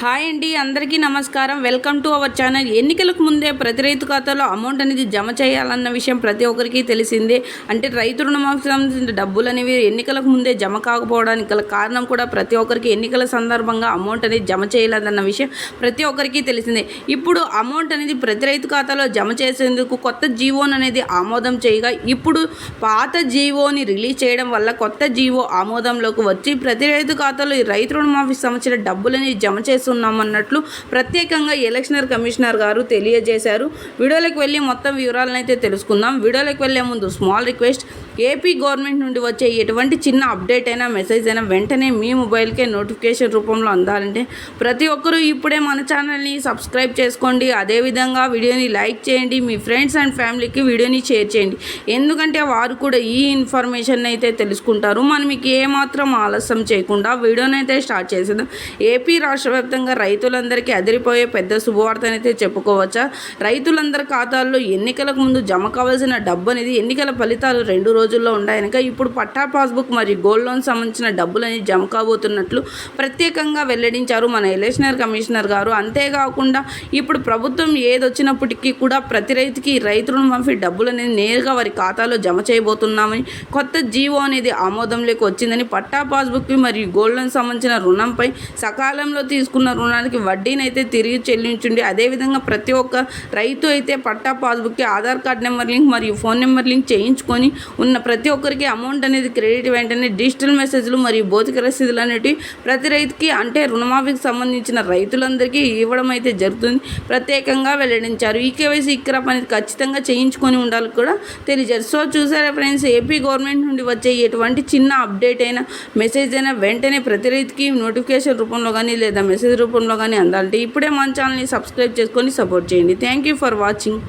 Hi అండి, అందరికీ నమస్కారం. Welcome to our channel. ఎన్నికలకు ముందే ప్రతి రైతు ఖాతాలో అమౌంట్ అనేది జమ చేయాలన్న విషయం ప్రతి ఒక్కరికి తెలిసిందే. అంటే రైతు రుణమాఫీకి సంబంధించిన డబ్బులు అనేవి ఎన్నికలకు ముందే జమ కాకపోవడానికి గల కారణం కూడా ప్రతి ఒక్కరికి ఎన్నికల సందర్భంగా అమౌంట్ అనేది జమ చేయలేదన్న విషయం ప్రతి ఒక్కరికి తెలిసిందే. ఇప్పుడు అమౌంట్ అనేది ప్రతి రైతు ఖాతాలో జమ చేసేందుకు కొత్త జీవోని అనేది ఆమోదం చేయగా, ఇప్పుడు పాత జీవోని రిలీజ్ చేయడం వల్ల కొత్త జీవో ఆమోదంలోకి వచ్చి ప్రతి రైతు ఖాతాలో ఈ రైతు రుణమాఫీకి సంబంధించిన డబ్బులని జమ చేస్తున్నామన్నట్లు ప్రత్యేకంగా ఎలక్షన్ కమిషనర్ గారు తెలియజేశారు. వీడియోలోకి వెళ్ళి మొత్తం వివరాలను అయితే తెలుసుకుందాం. వీడియోలోకి వెళ్ళే ముందు స్మాల్ రిక్వెస్ట్, ఏపీ గవర్నమెంట్ నుండి వచ్చే ఎటువంటి చిన్న అప్డేట్ అయినా మెసేజ్ అయినా వెంటనే మీ మొబైల్కే నోటిఫికేషన్ రూపంలో అందాలంటే ప్రతి ఒక్కరూ ఇప్పుడే మన ఛానల్ని సబ్స్క్రైబ్ చేసుకోండి. అదేవిధంగా వీడియోని లైక్ చేయండి. మీ ఫ్రెండ్స్ అండ్ ఫ్యామిలీకి వీడియోని షేర్ చేయండి. ఎందుకంటే వారు కూడా ఈ ఇన్ఫర్మేషన్ అయితే తెలుసుకుంటారు. మనం మీకు ఏమాత్రం ఆలస్యం చేయకుండా వీడియోని అయితే స్టార్ట్ చేసేద్దాం. ఏపీ రాష్ట్ర వ్యాప్తంగా రైతులందరికీ అదిరిపోయే పెద్ద శుభవార్తనైతే చెప్పుకోవచ్చా. రైతులందరి ఖాతాల్లో ఎన్నికలకు ముందు జమ కావాల్సిన డబ్బు అనేది ఎన్నికల ఫలితాలు 2 రోజుల్లో ఉన్నాయనక ఇప్పుడు పట్టా పాస్బుక్ మరియు గోల్డ్ లోన్ సంబంధించిన డబ్బులు అనేది జమ కాబోతున్నట్లు ప్రత్యేకంగా వెల్లడించారు మన ఎలక్షన్ కమిషనర్ గారు. అంతేకాకుండా ఇప్పుడు ప్రభుత్వం ఏదొచ్చినప్పటికీ కూడా ప్రతి రైతుకి రైతు రుణమాఫీ డబ్బులు అనేది నేరుగా వారి ఖాతాలో జమ చేయబోతున్నామని, కొత్త జీవో అనేది ఆమోదంలోకి వచ్చిందని, పట్టా పాస్బుక్ మరియు గోల్డ్ లోన్ సంబంధించిన రుణంపై సకాలంలో తీసుకున్న రుణానికి వడ్డీని అయితే తిరిగి చెల్లించండి. అదేవిధంగా ప్రతి ఒక్క రైతు అయితే పట్టా పాస్బుక్కి ఆధార్ కార్డ్ నెంబర్ లింక్ మరియు ఫోన్ నెంబర్ లింక్ చేయించుకొని ఉన్న ప్రతి ఒక్కరికి అమౌంట్ అనేది క్రెడిట్ వెంటనే డిజిటల్ మెసేజ్లు మరియు భౌతిక రసీదులు అనేటివి ప్రతి రైతుకి, అంటే రుణమాఫీకి సంబంధించిన రైతులందరికీ ఇవ్వడం అయితే జరుగుతుంది ప్రత్యేకంగా వెల్లడించారు. ఈ కేవైసీ ఇక్రాప్ అనేది ఖచ్చితంగా చేయించుకొని ఉండాలి కూడా తెలియజేశారు. సో చూసారా ఫ్రెండ్స్, ఏపీ గవర్నమెంట్ నుండి వచ్చే ఎటువంటి చిన్న అప్డేట్ అయినా మెసేజ్ అయినా వెంటనే ప్రతి రైతుకి నోటిఫికేషన్ రూపంలో కానీ లేదా మెసేజ్ రూపంలో కానీ అందాలంటే ఇప్పుడే మన ఛానల్ని సబ్స్క్రైబ్ చేసుకొని సపోర్ట్ చేయండి. Thank you for watching.